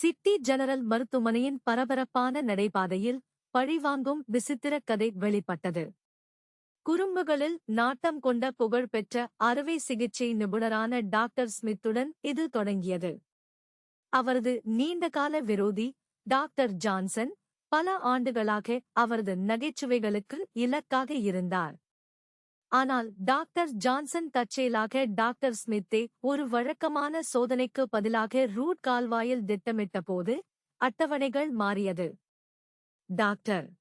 City general மருத்துவமனையின் பரபரப்பான நடைபாதையில் பழிவாங்கும் விசித்திர கதை வெளிப்பட்டது. குறும்புகளில் நாட்டம் கொண்ட புகழ்பெற்ற அறுவை சிகிச்சை நிபுணரான டாக்டர் ஸ்மித்துடன் இது தொடங்கியது. அவரது நீண்டகால விரோதி டாக்டர் ஜான்சன் பல ஆண்டுகளாக அவரது நகைச்சுவைகளுக்கு இலக்காக இருந்தார். ஆனால் டாக்டர் ஜான்சன் தற்செயலாக டாக்டர் ஸ்மித்தை ஒரு வழக்கமான சோதனைக்கு பதிலாக ரூட் கால்வாயில் திட்டமிட்டபோது அட்டவணைகள் மாறியது. டாக்டர்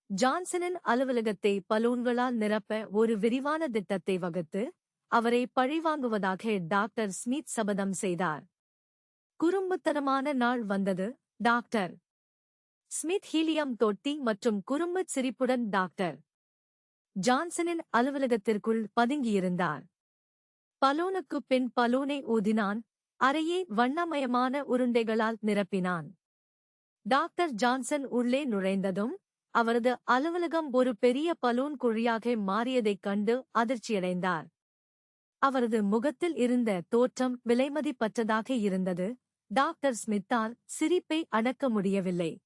ஜான்சனின் அலுவலகத்தை பலூன்களால் நிரப்ப ஒரு விரிவான திட்டத்தை வகுத்து அவரை பழிவாங்குவதாக டாக்டர் ஸ்மித் சபதம் செய்தார். குறும்புத்தனமான நாள் வந்தது. டாக்டர் ஸ்மித் ஹீலியம் தொட்டி மற்றும் குறும்புச் சிரிப்புடன் டாக்டர் ஜான்சனின் அலுவலகத்திற்குள் பதுங்கியிருந்தார். பலூனுக்குப் பின் பலூனை ஊதினான். அறையை வண்ணமயமான உருண்டைகளால் நிரப்பினான். டாக்டர் ஜான்சன் உள்ளே நுழைந்ததும் அவரது அலுவலகம் ஒரு பெரிய பலூன் குழியாக மாறியதைக் கண்டு அதிர்ச்சியடைந்தார். அவரது முகத்தில் இருந்த தோற்றம் விலைமதிப்பற்றதாக இருந்தது. டாக்டர் ஸ்மித்தால் சிரிப்பை அடக்க முடியவில்லை.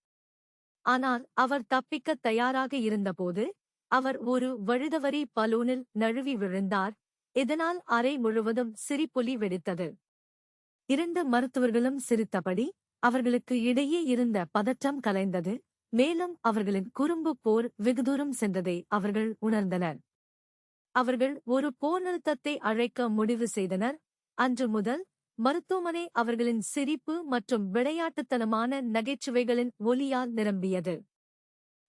ஆனால் அவர் தப்பிக்கத் தயாராக இருந்தபோது அவர் ஒரு வழுதவரி பலூனில் நழுவி விழுந்தார். இதனால் அறை முழுவதும் சிரிப்பொலி வெடித்தது. இரண்டு மருத்துவர்களும் சிரித்தபடி அவர்களுக்கு இடையே இருந்த பதற்றம் கலைந்தது. மேலும் அவர்களின் குறும்பு போர் வெகுதூரம் சென்றதை அவர்கள் உணர்ந்தனர். அவர்கள் ஒரு போர் நிறுத்தத்தை அழைக்க முடிவு செய்தனர். அன்று முதல் மருத்துவமனை அவர்களின் சிரிப்பு மற்றும் விளையாட்டுத்தனமான நகைச்சுவைகளின் ஒலியால் நிரம்பியது.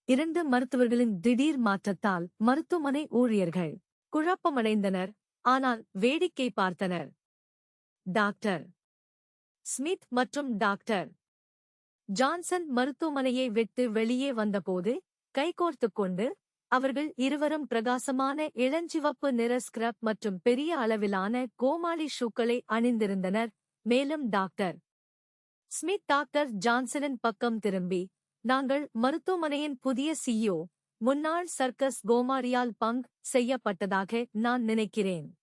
இரண்டு மருத்துவர்களின் திடீர் மாற்றத்தால் மருத்துவமனை ஊழியர்கள் குழப்பமடைந்தனர். ஆனால் வேடிக்கை பார்த்தனர். டாக்டர் ஸ்மித் மற்றும் டாக்டர் ஜான்சன் மருத்துவமனையை விட்டு வெளியே வந்தபோது கைகோர்த்துக் கொண்டு அவர்கள் இருவரும் பிரகாசமான இளஞ்சிவப்பு நிற ஸ்கிரப் மற்றும் பெரிய அளவிலான கோமாளி ஷூக்களை அணிந்திருந்தனர். மேலும் டாக்டர் ஸ்மித் டாக்டர் ஜான்சனின் பக்கம் திரும்பி, நாங்கள் மருத்துவமனையின் புதிய CEO, முன்னாள் சர்க்கஸ் கோமாளியால் பங்க் செய்யப்பட்டதாக நான் நினைக்கிறேன்.